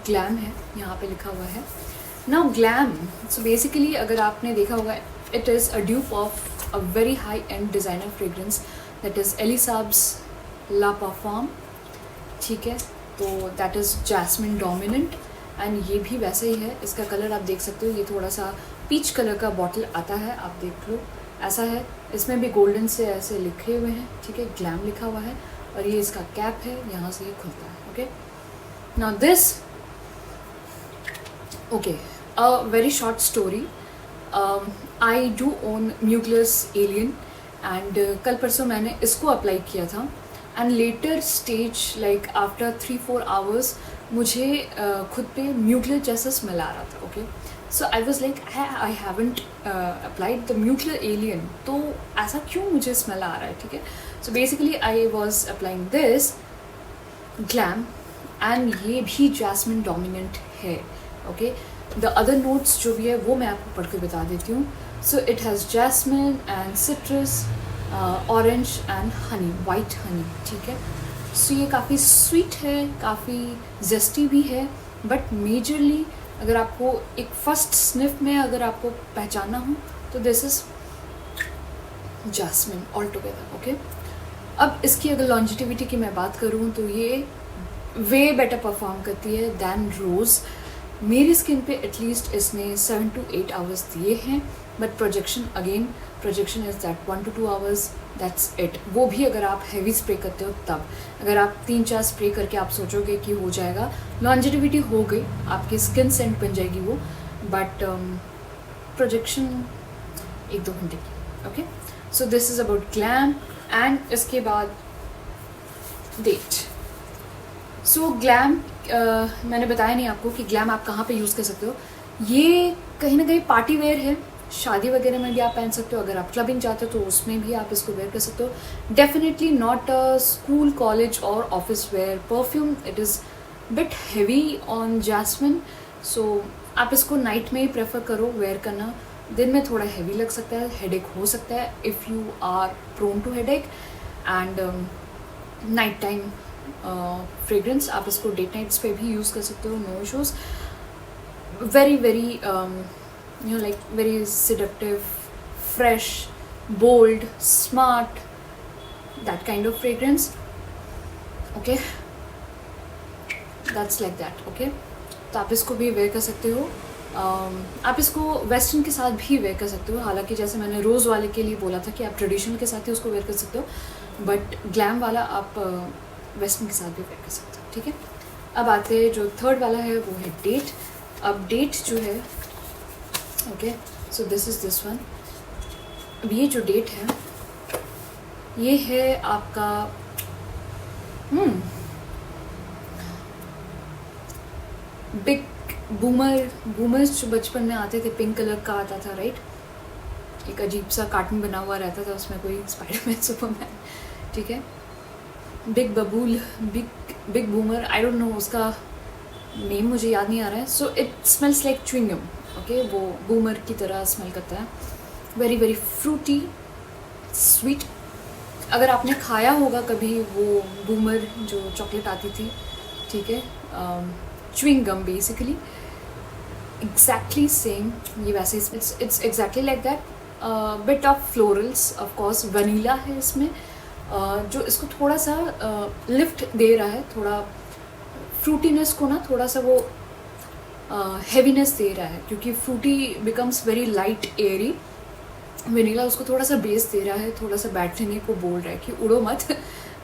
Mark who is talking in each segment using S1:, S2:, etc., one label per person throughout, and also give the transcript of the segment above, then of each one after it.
S1: Glam है, यहाँ पे लिखा हुआ है। नाउ ग्लैम, सो बेसिकली अगर आपने देखा होगा, it is a dupe of a very high end designer fragrance that is Elie Saab's la perfume, ठीक है। तो that is jasmine dominant and ये भी वैसे ही है। इसका कलर आप देख सकते हो, ये थोड़ा सा पीच कलर का बॉटल आता है, आप देख लो ऐसा है। इसमें भी गोल्डन से ऐसे लिखे हुए हैं, ठीक है, ग्लैम लिखा हुआ है। और ये इसका कैप है, यहाँ से ये खुलता है। Okay, now this, okay, a very short story. I do own Mugler's Alien and कल परसों मैंने इसको अप्लाई किया था and later stage like after 3-4 hours मुझे खुद पे म्यूगलर जैसा स्मेल आ रहा था। Okay, so I was like I haven't applied the Mugler Alien, तो ऐसा क्यों मुझे स्मेल आ रहा है, ठीक है। So basically I was applying this glam and ये भी जैस्मिन डोमिनेंट है। ओके, द अदर नोट्स जो भी है वो मैं आपको पढ़ के बता देती हूँ। So it has jasmine and citrus, orange and honey, white honey, ठीक है। सो ये काफ़ी स्वीट है, काफ़ी जेस्टी भी है, बट मेजरली अगर आपको एक फर्स्ट स्निफ में अगर आपको पहचाना हो तो this is jasmine all together. Okay, अब इसकी अगर लॉन्जिटिविटी की मैं बात करूँ तो ये वे बेटर परफॉर्म करती है दैन रोज़। मेरी स्किन पे एटलीस्ट इसने 7 to 8 आवर्स दिए हैं, but projection is that 1 to 2 hours, that's it. वो भी अगर आप हैवी स्प्रे करते हो तब। अगर आप 3-4 स्प्रे करके आप सोचोगे कि हो जाएगा, लॉन्जिटिविटी हो गई, आपकी स्किन सेंट बन जाएगी वो, बट प्रोजेक्शन 1-2 घंटे की। Okay, so this is about glam. And इसके बाद डेट। सो ग्लैम, मैंने बताया नहीं आपको कि ग्लैम आप कहाँ पे यूज़ कर सकते हो। ये कहीं ना कहीं पार्टी वेयर है, शादी वगैरह में भी आप पहन सकते हो। अगर आप क्लबिंग जाते हो तो उसमें भी आप इसको वेयर कर सकते हो। Definitely not a school, college और office wear perfume. It is bit heavy on jasmine, so आप इसको नाइट में ही प्रेफर करो वेयर करना। दिन में थोड़ा हैवी लग सकता है, हेडेक हो सकता है if you are prone to headache. And night time fragrance आप इसको डेट नाइट्स पे भी यूज़ कर सकते हो, no issues. Very very you know like very seductive, fresh, bold, smart, that kind of fragrance. Okay, that's like that. Okay, तो आप इसको भी वेयर कर सकते हो। आप इसको वेस्टर्न के साथ भी वेयर कर सकते हो। हालांकि जैसे मैंने रोज़ वाले के लिए बोला था कि आप ट्रेडिशनल के साथ ही उसको वेयर कर सकते हो, बट ग्लैम वाला आप वेस्टर्न के साथ भी वेयर कर सकते हो, ठीक है। अब आते हैं जो थर्ड वाला है वो है डेट। अब डेट जो है, okay, so this is this one. अब ये जो डेट है ये है आपका बिग बूमर्स जो बचपन में आते थे, पिंक कलर का आता था, राइट। एक अजीब सा कार्टून बना हुआ रहता था, उसमें कोई स्पाइडरमैन, सुपरमैन, ठीक है। बिग बबूल, big boomer, I don't know, उसका नेम मुझे याद नहीं आ रहा है। So it smells like chewing gum. Okay, वो बूमर की तरह स्मेल करता है। Very very Frooti, sweet. अगर आपने खाया होगा कभी वो बूमर जो चॉकलेट आती थी, ठीक है, च्युइंगम बेसिकली, एग्जैक्टली सेम ये वैसे it's exactly like that. Bit of florals, of course vanilla है इसमें, जो इसको थोड़ा सा लिफ्ट दे रहा है, थोड़ा फ्रूटीनेस को ना थोड़ा सा वो हैवीनेस दे रहा है, क्योंकि fruity becomes very light airy. Vanilla उसको थोड़ा सा बेस दे रहा है, थोड़ा सा बैठने को बोल रहा है कि उड़ो मत,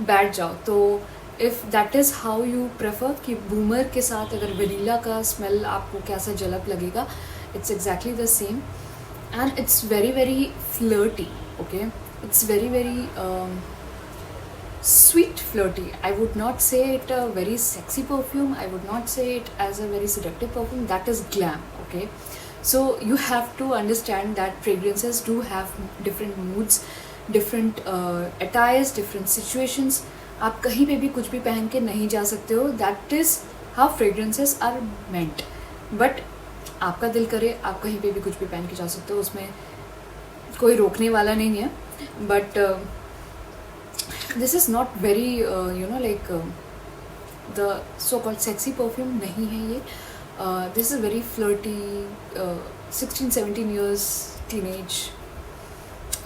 S1: बैठ जाओ। तो if that is how you prefer कि बूमर के साथ अगर वनीला का स्मेल आपको कैसा जलप लगेगा, it's exactly the same and it's very very flirty. Okay, it's very very sweet flirty. I would not say it a very sexy perfume, I would not say it as a very seductive perfume. That is glam. Okay, so you have to understand that fragrances do have different moods, different attires, different situations. आप कहीं पे भी कुछ भी पहन के नहीं जा सकते हो, that is how fragrances are meant. But आपका दिल करे आप कहीं पे भी कुछ भी पहन के जा सकते हो, उसमें कोई रोकने वाला नहीं है। But this is not very the so called sexy perfume नहीं है ये. This is very flirty, 16-17 years teenage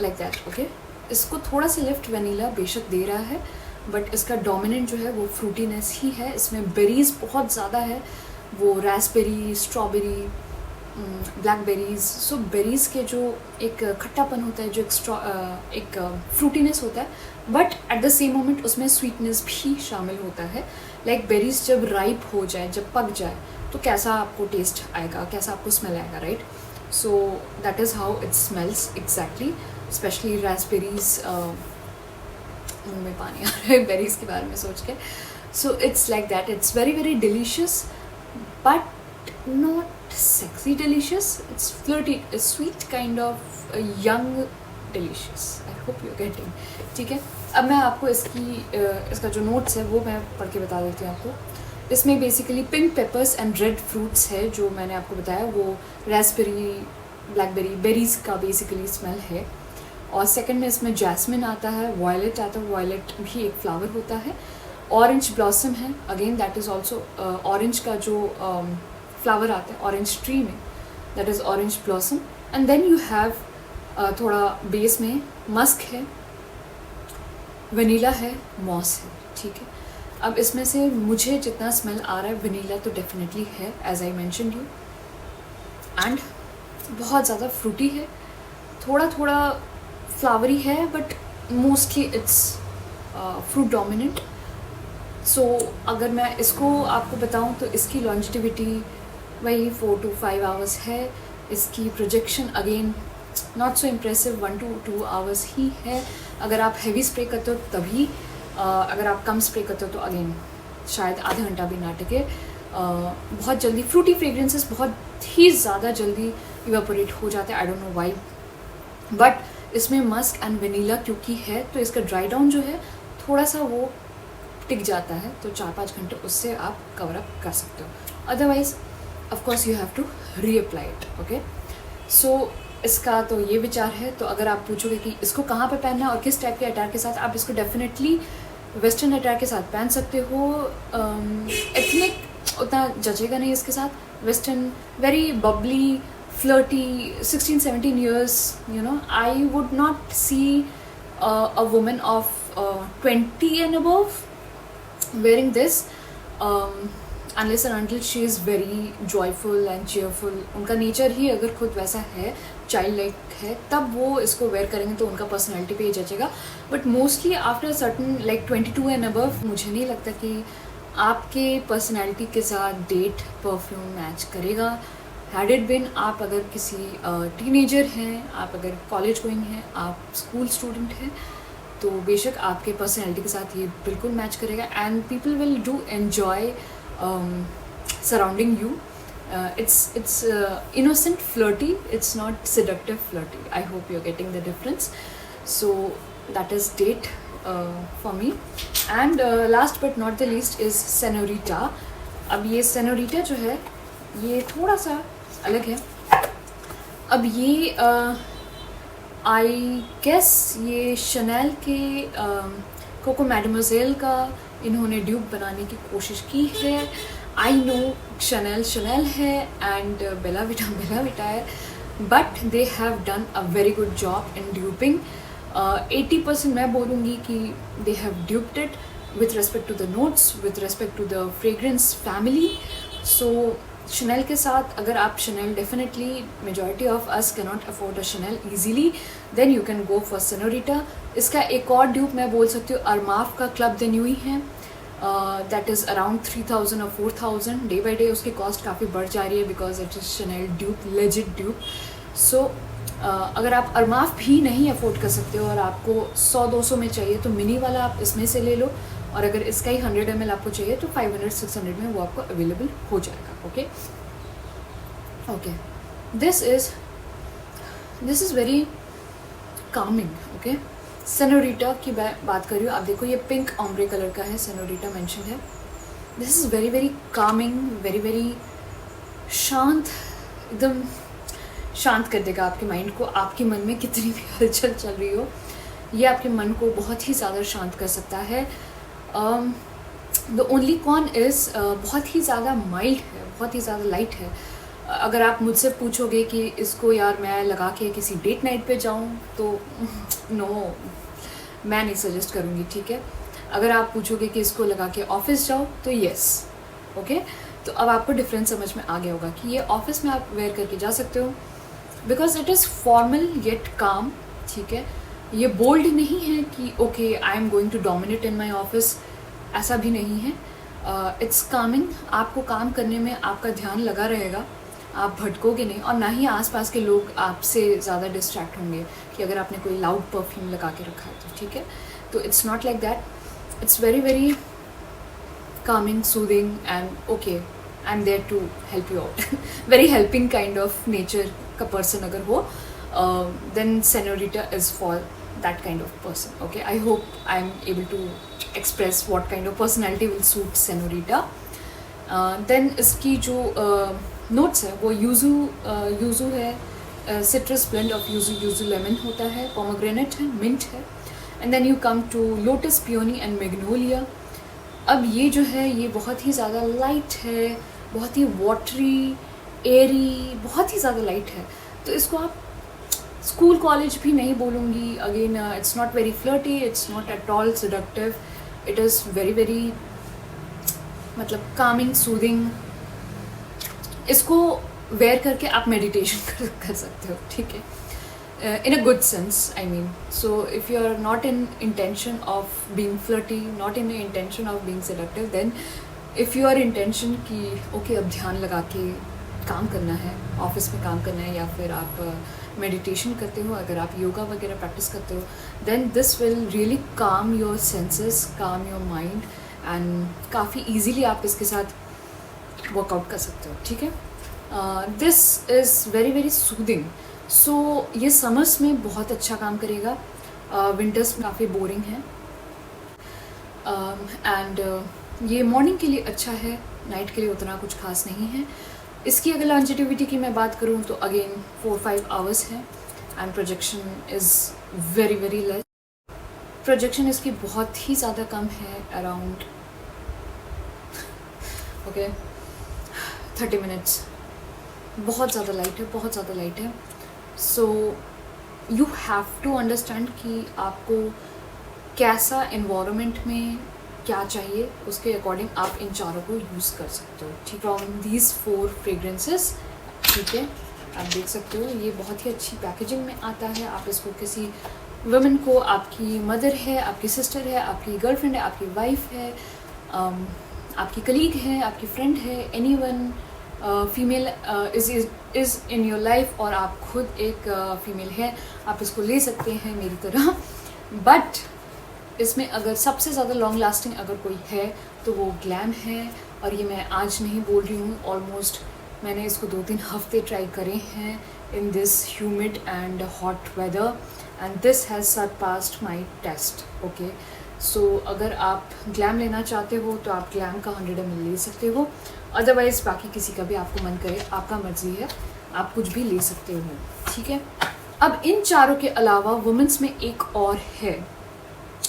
S1: like that. Okay, इसको थोड़ा सा लिफ्ट वनीला बेशक दे रहा है, बट इसका डोमिनेंट जो है वो फ्रूटीनेस ही है. इसमें बेरीज बहुत ज़्यादा है, वो रास्पबेरी, स्ट्रॉबेरी, ब्लैकबेरीज. सो बेरीज़ के जो एक खट्टापन होता है, जो एक फ्रूटीनेस होता है, but at the same moment उसमें स्वीटनेस भी शामिल होता है. लाइक बेरीज जब राइप हो जाए, जब पक जाए, तो कैसा आपको टेस्ट आएगा, कैसा आपको स्मेल आएगा, right? So that is how it smells exactly. Specially raspberries, मुँह में पानी आ रहा है बेरीज़ के बारे में सोच के. So it's like that. It's very very delicious, but not sexy delicious. It's flirty, a sweet kind of a young delicious. I hope you're getting. ठीक है, अब मैं आपको इसका जो नोट्स है वो मैं पढ़ के बता देती हूँ आपको. इसमें basically pink papers and red fruits है, जो मैंने आपको बताया वो रास्पबेरी, ब्लैकबेरी, बेरीज का बेसिकली स्मेल है. और सेकंड में इसमें जैस्मिन आता है, वायलेट आता है, वायलेट भी एक फ्लावर होता है. ऑरेंज ब्लॉसम है, again that is also orange का जो फ्लावर आता है ऑरेंज ट्री में, that is orange blossom. And then you have थोड़ा बेस में मस्क है, वनीला है, मॉस है. ठीक है, अब इसमें से मुझे जितना स्मेल आ रहा है वनीला तो डेफिनेटली है, as I mention you. And बहुत ज़्यादा फ्रूटी है, थोड़ा थोड़ा फ्लावरी है, but mostly it's fruit dominant. So अगर मैं इसको आपको बताऊं तो इसकी लॉन्जिटिविटी वही 4 to 5 आवर्स है. इसकी projection again not so impressive, 1 to 2 hours ही है. अगर आप हैवी स्प्रे करते हो तभी, अगर आप कम स्प्रे करते हो तो अगेन शायद आधा घंटा भी ना टिके. बहुत जल्दी फ्रूटी फ्रेग्रेंसेस बहुत ही ज़्यादा जल्दी इवेपोरेट हो जाते हैं. I don't know why, but इसमें मस्क एंड वनीला क्योंकि है तो इसका ड्राई डाउन जो है थोड़ा सा वो टिक जाता है, तो 4-5 घंटे उससे आप कवर अप कर सकते हो. Otherwise of course you have to reapply it. Okay, so इसका तो ये विचार है. तो अगर आप पूछोगे कि इसको कहाँ पे पहनना है और किस टाइप के अटायर के साथ, आप इसको डेफिनेटली वेस्टर्न अटायर के साथ पहन सकते हो. एथनिक उतना जचेगा नहीं इसके साथ. Western very Babli, flirty, 16-17 years, you know, I would not see a woman of 20 and above wearing this, unless and until she is very joyful and cheerful. उनका नेचर ही अगर खुद वैसा है, चाइल्ड लाइक है, तब वो इसको वेयर करेंगे तो उनका पर्सनैलिटी पे ही जचेगा. But mostly after certain like 22 and above मुझे नहीं लगता कि आपके पर्सनैलिटी के साथ डेट परफ्यूम मैच करेगा. हैड इट बिन, आप अगर किसी टीनेजर हैं, आप अगर कॉलेज गोइंग हैं, आप स्कूल स्टूडेंट हैं, तो बेशक आपके पर्सनैलिटी के साथ ये बिल्कुल मैच करेगा. And people will do enjoy surrounding you. It's innocent flirty, it's not seductive flirty. I hope you're getting the difference. So that is date for me. And last but not the least is Senorita. अब ये Senorita जो है ये थोड़ा सा अलग है. अब ये आई गेस ये शनेल के कोको मैडमोजेल का इन्होंने ड्यूप बनाने की कोशिश की है. आई नो शनेल है एंड बेला विटा है, but they have done a very good job in duping. 80% मैं बोलूँगी कि they have duped it with respect to the notes, with respect to the fragrance family. So Chanel के साथ अगर आप Chanel, definitely majority of us cannot afford a Chanel easily, then you can go for Senorita. इसका एक और dupe मैं बोल सकती हूँ, अरमाफ का क्लब द न्यू ही है. दैट इज़ अराउंड 3000 और 4000. डे बाई डे उसकी कॉस्ट काफ़ी बढ़ जा रही है because it is Chanel dupe, legit dupe. So अगर आप अरमाफ भी नहीं अफोर्ड कर सकते हो और आपको 100-200 में चाहिए तो मिनी वाला आप इसमें से ले लो, और अगर इसका ही 100 ml आपको चाहिए तो 500-600 में वो आपको अवेलेबल हो जाएगा. Okay, this is very Kameng. Okay, senorita की बात कर रही हूँ. आप देखो ये पिंक ऑम्ब्रे कलर का है, सेनोरिटा मेंशन है. This is very very Kameng, very very शांत, एकदम शांत कर देगा आपके माइंड को. आपके मन में कितनी भी हलचल चल रही हो, ये आपके मन को बहुत ही ज़्यादा शांत कर सकता है. द ओनली कॉन इज़ बहुत ही ज़्यादा माइल्ड है, बहुत ही ज़्यादा लाइट है। अगर आप मुझसे पूछोगे कि इसको यार मैं लगा के किसी डेट नाइट पे जाऊँ तो नो, मैं नहीं सजेस्ट करूँगी, ठीक है। अगर आप पूछोगे कि इसको लगा के ऑफिस जाओ तो येस, ओके। तो अब आपको डिफरेंस समझ में आ गया होगा कि ये ऑफिस में आप वेयर करके जा सकते हो because it is formal yet calm, ठीक है। ये बोल्ड नहीं है कि okay I am going to dominate in my office, ऐसा भी नहीं है। इट्स कामिंग, आपको काम करने में आपका ध्यान लगा रहेगा, आप भटकोगे नहीं, और ना ही आसपास के लोग आपसे ज़्यादा डिस्ट्रैक्ट होंगे कि अगर आपने कोई लाउड परफ्यूम लगा के रखा है तो, ठीक है। तो it's not like that, it's very very calming, soothing, and okay, I'm there to help you out. Very helping kind of nature का person अगर हो, then Senorita is for that kind of person. Okay, I hope I'm able to express what kind of personality will suit Senorita. Then इसकी जो notes है वो yuzu है, citrus blend of yuzu lemon होता है, pomegranate है, mint है, and then you come to lotus, peony and magnolia. अब ये जो है ये बहुत ही ज़्यादा लाइट है, बहुत ही वाटरी, एरी, बहुत ही ज़्यादा लाइट है। तो इसको आप स्कूल कॉलेज भी नहीं बोलूँगी। Again it's not very flirty, it's not at all seductive, it is very very मतलब कामिंग, सूदिंग। इसको वेयर करके आप मेडिटेशन कर सकते हो, ठीक है, in a good sense, I mean. So if you are not in intention of being flirty, not in the intention of being seductive, then if your intention कि okay अब ध्यान लगा के काम करना है, ऑफिस में काम करना है, या फिर आप मेडिटेशन करते हो, अगर आप योगा वगैरह प्रैक्टिस करते हो, then this will really calm your senses, calm your mind, and काफ़ी easily आप इसके साथ वर्कआउट कर सकते हो, ठीक है। This is very very soothing. So ये समर्स में बहुत अच्छा काम करेगा, विंटर्स में काफ़ी बोरिंग है, एंड ये मॉर्निंग के लिए अच्छा है, नाइट के लिए उतना कुछ खास नहीं है। इसकी अगर लॉन्जिटिविटी की मैं बात करूँ तो अगेन 4-5 आवर्स है, and projection is very very less. Projection इसकी बहुत ही ज़्यादा कम है, अराउंड ओके 30 मिनट्स, बहुत ज़्यादा लाइट है, बहुत ज़्यादा लाइट है। So you have to understand कि आपको कैसा इन्वायरमेंट में क्या चाहिए, उसके अकॉर्डिंग आप इन चारों को यूज़ कर सकते हो, ठीक। फ्रॉम दीज 4 फ्रेग्रेंसेस, ठीक है, आप देख सकते हो ये बहुत ही अच्छी पैकेजिंग में आता है। आप इसको किसी वुमेन को, आपकी मदर है, आपकी सिस्टर है, आपकी गर्लफ्रेंड है, आपकी वाइफ है, आपकी कलीग है, आपकी फ्रेंड है, any one female is in your life, और आप खुद एक फीमेल है, आप इसको ले सकते हैं मेरी तरह। बट इसमें अगर सबसे ज़्यादा लॉन्ग लास्टिंग अगर कोई है तो वो ग्लैम है, और ये मैं आज नहीं बोल रही हूँ, ऑलमोस्ट मैंने इसको 2-3 हफ्ते ट्राई करे हैं in this humid and hot weather, and this has surpassed my taste, okay. So अगर आप ग्लैम लेना चाहते हो तो आप ग्लैम का 100 ml ले सकते हो, अदरवाइज़ बाकी किसी का भी आपको मन करे, आपका मर्जी है, आप कुछ भी ले सकते हो, ठीक है। अब इन चारों के अलावा वुमेंस में एक और है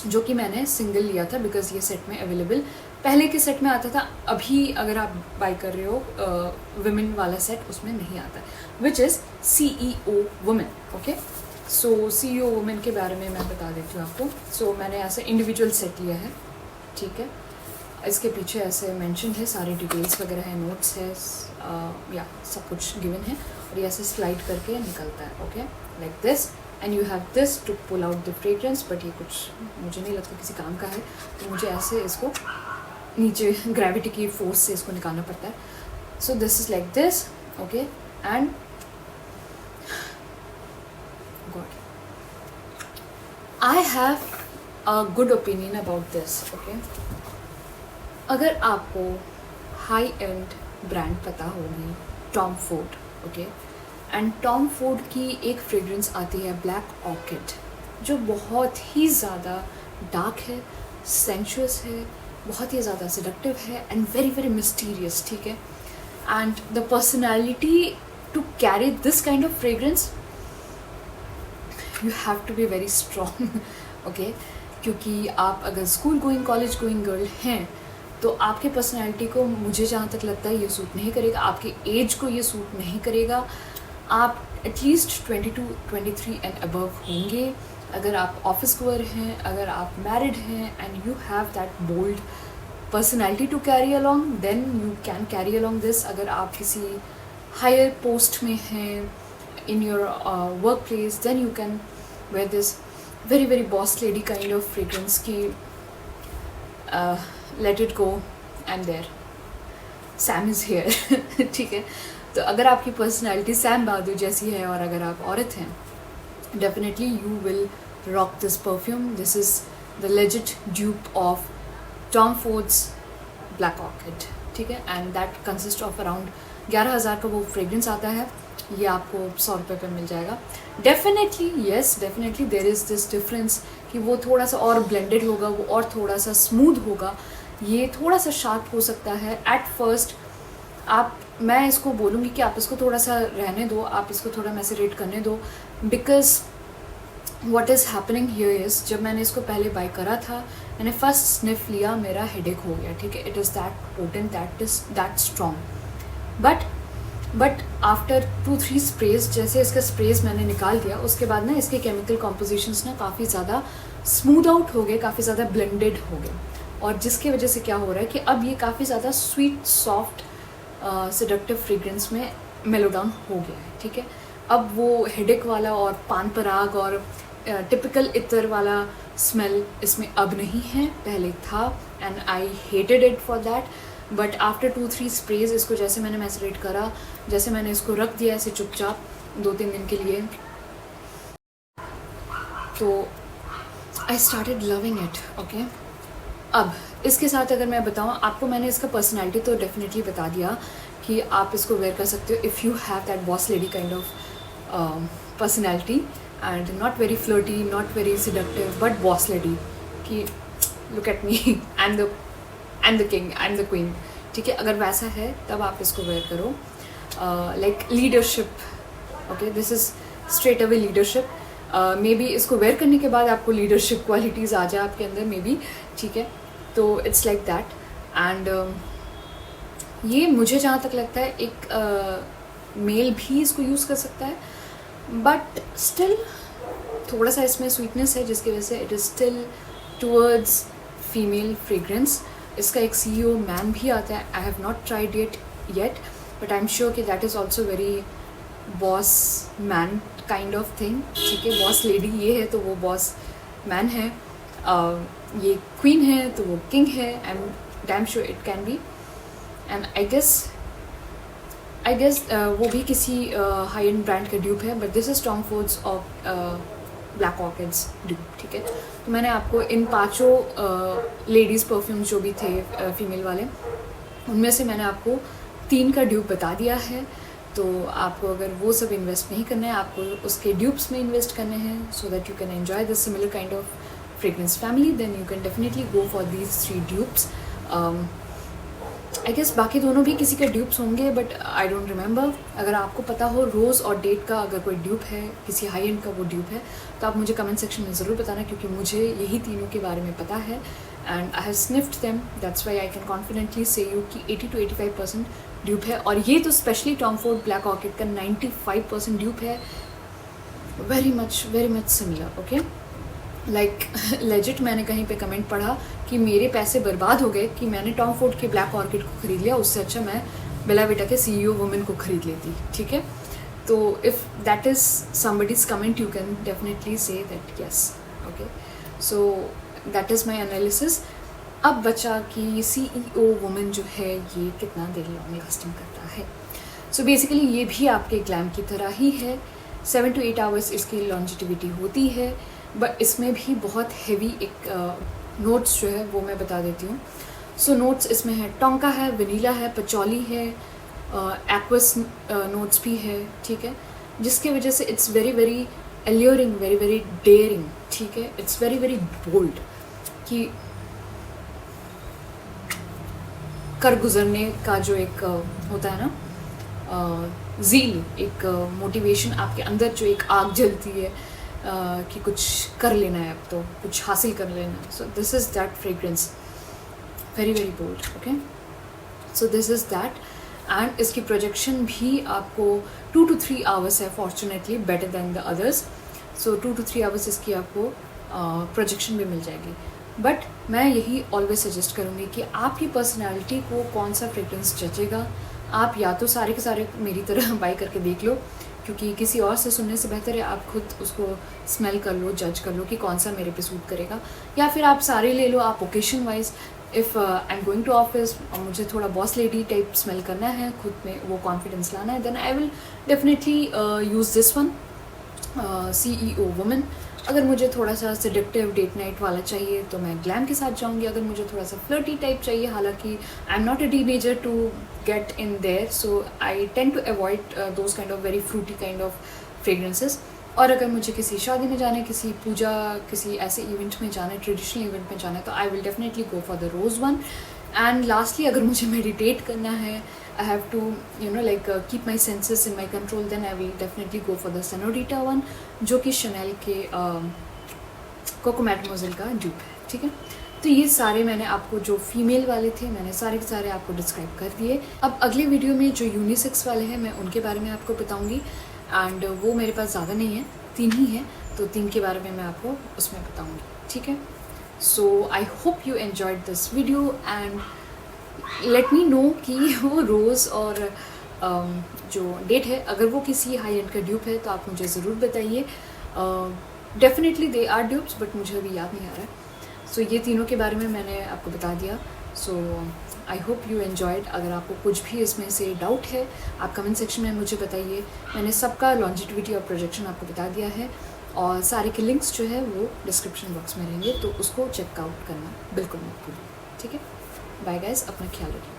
S1: जो कि मैंने सिंगल लिया था बिकॉज ये सेट में अवेलेबल पहले के सेट में आता था, अभी अगर आप बाय कर रहे हो वुमेन वाला सेट उसमें नहीं आता, which is CEO women, okay. So CEO women के बारे में मैं बता देती हूँ आपको। सो मैंने ऐसा इंडिविजुअल सेट लिया है, ठीक है। इसके पीछे ऐसे मेंशन है, सारी डिटेल्स वगैरह है, नोट्स है, या सब कुछ गिवन है, और ये ऐसे स्लाइड करके निकलता है, okay, like this, and you have this to pull out the fragrance. But ये कुछ मुझे नहीं लगता किसी काम का है, तो मुझे ऐसे इसको नीचे ग्रेविटी की फोर्स से इसको निकालना पड़ता है। So this is like this, okay, and God I have a good opinion about this, okay. अगर आपको हाई एंड ब्रांड पता होगी, Tom Ford, okay, and Tom Ford की एक फ्रेग्रेंस आती है ब्लैक ऑर्किड, जो बहुत ही ज़्यादा डार्क है, सेंशुअस है, बहुत ही ज़्यादा सेडक्टिव है, एंड वेरी वेरी मिस्टीरियस, ठीक है। And the personality to carry this kind of fragrance, you have to be very strong, okay, क्योंकि आप अगर school going, college going girl हैं तो आपके पर्सनैलिटी को मुझे जहाँ तक लगता है ये सूट नहीं करेगा, आपके एज को ये सूट नहीं करेगा। आप एटलीस्ट 22-23 एंड अबव होंगे अगर आप ऑफिस गोअर हैं, अगर आप मैरिड हैं and you have that bold personality to carry along, then you can carry along this. अगर आप किसी हायर पोस्ट में हैं in your work place, then you can wear this very very boss lady kind of fragrance की let it go and there same is here. ठीक है, तो अगर आपकी पर्सनैलिटी सैम बहादुर जैसी है और अगर आप औरत हैं, definitely you will rock this perfume. This is the legit dupe of Tom Fords black orchid. ठीक है, and that consist of around 11,000 का वो फ्रेग्रेंस आता है। ये आपको 100 रुपये पे मिल जाएगा। Definitely yes, definitely there is this difference कि वो थोड़ा सा और ब्लेंडेड होगा, वो और थोड़ा सा स्मूथ होगा, ये थोड़ा सा शार्प हो सकता है एट फर्स्ट। मैं इसको बोलूँगी कि आप इसको थोड़ा सा रहने दो, आप इसको थोड़ा मैसेरेट करने दो, because what is happening here is, जब मैंने इसको पहले बाय करा था, मैंने फर्स्ट स्निफ लिया, मेरा हेडेक हो गया। ठीक है, it is that potent, that is that strong. But after 2-3 sprays, जैसे इसका स्प्रेज मैंने निकाल दिया, उसके बाद ना इसके केमिकल कॉम्पोजिशंस ना काफ़ी ज़्यादा स्मूथ आउट हो गए, काफ़ी ज़्यादा ब्लेंडेड हो गए, और जिसकी वजह से क्या हो रहा है कि अब ये काफ़ी ज़्यादा स्वीट सॉफ्ट सेडक्टिव फ्रेग्रेंस में मेलो डाउन हो गया है। ठीक है, अब वो हेडेक वाला और पान पराग और टिपिकल इतर वाला स्मेल इसमें अब नहीं है, पहले था, and I hated it for that. But after 2-3 sprays इसको जैसे मैंने मैसरेट करा, जैसे मैंने इसको रख दिया ऐसे चुपचाप 2-3 दिन के लिए, तो I started loving it. Okay, अब इसके साथ अगर मैं बताऊँ आपको, मैंने इसका पर्सनैलिटी तो डेफिनेटली बता दिया कि आप इसको वेयर कर सकते हो if you have that boss lady kind of personality and not very flirty, not very seductive, but boss lady कि look at me, I am the king, I am the queen. ठीक है, अगर वैसा है तब आप इसको वेयर करो। Like leadership, okay, this is straight away leadership. May be इसको वेयर करने के बाद आपको लीडरशिप क्वालिटीज़ आ जाए आपके अंदर, मे बी। ठीक है, तो इट्स लाइक दैट। एंड ये मुझे जहाँ तक लगता है एक मेल भी इसको यूज़ कर सकता है, बट स्टिल थोड़ा सा इसमें स्वीटनेस है, जिसकी वजह से it is still towards female fragrance. इसका एक CEO मैन भी आता है, I have not tried it yet, but I am sure कि that is also very boss man kind of thing. ठीक है, बॉस लेडी ये है तो वो बॉस मैन है, ये क्वीन है तो वो किंग है। I am damn sure it can be, and I guess वो भी किसी हाई एंड ब्रांड का ड्यूप है, but this is Tom Ford's of black orchids dupe. ठीक है, तो मैंने आपको इन 5 लेडीज़ परफ्यूम्स जो भी थे फीमेल वाले, उनमें से मैंने आपको 3 का ड्यूप बता दिया है। तो आपको अगर वो सब इन्वेस्ट नहीं करना है, आपको उसके ड्यूप्स में इन्वेस्ट करने हैं so that you can enjoy this similar kind of fragrance family, then you can definitely go for these 3 dupes. I guess बाकी दोनों भी किसी के ड्यूप्स होंगे, बट आई डोंट रिमेंबर। अगर आपको पता हो रोज़ और डेट का अगर कोई ड्यूप है, किसी हाई एंड का वो ड्यूप है, तो आप मुझे कमेंट सेक्शन में ज़रूर बताना, क्योंकि मुझे यही तीनों के बारे में पता है and I have sniffed them, that's why I can confidently say you कि 80 to 85% ड्यूप है। और ये तो specially Tom Ford Black Orchid का 95% ड्यूप है, very much similar. Okay, like legit मैंने कहीं पे कमेंट पढ़ा कि मेरे पैसे बर्बाद हो गए कि मैंने टॉम फोर्ड के ब्लैक ऑर्किड को खरीद लिया, उससे अच्छा मैं बेला विटा के CEO वुमेन को खरीद लेती। ठीक है, तो if that is somebody's comment you can definitely say that yes. Okay, so that is my analysis. अब बचा कि CEO वुमेन जो है ये कितना देर लॉन्ग लास्टिंग करता है। सो बेसिकली ये भी आपके ग्लैम की तरह ही है, 7 to 8 आवर्स इसकी लॉन्जिटिविटी होती है, बट इसमें भी बहुत हैवी एक नोट्स जो है वो मैं बता देती हूँ। सो नोट्स इसमें है, टोंका है, वनीला है, पचौली है, एक्वस नोट्स भी है। ठीक है, जिसकी वजह से it's very very alluring, very very dairying. ठीक है, इट्स वेरी वेरी बोल्ड कि कर गुजरने का जो एक होता है ना ज़ील, एक मोटिवेशन आपके अंदर जो एक आग जलती है कि कुछ कर लेना है, अब तो कुछ हासिल कर लेना है। So this is that fragrance. Very very bold. Okay, so this is that. And इसकी प्रोजेक्शन भी आपको 2 to 3 आवर्स है, fortunately better than the others. So 2 to 3 hours इसकी आपको प्रोजेक्शन भी मिल जाएगी. बट मैं यही ऑलवेज सजेस्ट करूँगी कि आपकी पर्सनैलिटी को कौन सा फ्रेग्रेंस जचेगा. आप या तो सारे के सारे मेरी तरह बाई करके देख लो, क्योंकि किसी और से सुनने से बेहतर है आप खुद उसको स्मेल कर लो, जज कर लो कि कौन सा मेरे पे सूट करेगा. या फिर आप सारे ले लो, आप occasion wise. If I am going to office और मुझे थोड़ा बॉस लेडी टाइप स्मेल करना है, खुद में वो कॉन्फिडेंस लाना है, then I will definitely use this one, CEO woman. अगर मुझे थोड़ा सा सेडक्टिव डेट नाइट वाला चाहिए तो मैं ग्लैम के साथ जाऊंगी. अगर मुझे थोड़ा सा फ्लर्टी टाइप चाहिए, हालांकि I am not a teenager to get in there, so I tend to avoid those kind of very fruity kind of fragrances. और अगर मुझे किसी शादी में जाना है, किसी पूजा, किसी ऐसे इवेंट में जाना है, ट्रेडिशनल इवेंट में जाना है, तो I will definitely go for the rose one. And lastly, अगर मुझे मेडिटेट करना है, I have to keep my senses in my control, then I will definitely go for the Senorita one, जो कि Chanel के कोको मैडमोजेल का dupe है. ठीक है, तो ये सारे मैंने आपको जो फीमेल वाले थे मैंने सारे के सारे आपको डिस्क्राइब कर दिए. अब अगले वीडियो में जो यूनिसेक्स वाले हैं मैं उनके बारे में आपको बताऊंगी. एंड वो मेरे पास ज़्यादा नहीं है, 3 ही हैं, तो 3 के बारे में मैं आपको उसमें बताऊँगी. ठीक है, so I hope you enjoyed this video and let me know कि वो रोज़ और जो डेट है, अगर वो किसी हाई एंड का ड्यूप है तो आप मुझे ज़रूर बताइए. Definitely they are dupes, but मुझे अभी याद नहीं आ रहा है. सो ये तीनों के बारे में मैंने आपको बता दिया. सो आई होप यू एन्जॉयड. अगर आपको कुछ भी इसमें से डाउट है आप कमेंट सेक्शन में मुझे बताइए. मैंने सबका लॉन्जिटिविटी और प्रोजेक्शन आपको बता दिया है, और सारे के लिंक्स जो है वो डिस्क्रिप्शन बॉक्स में रहेंगे, तो उसको चेकआउट करना बिल्कुल मत भूलिए. ठीक है, बाय गाइस, अपना ख्याल रखिए.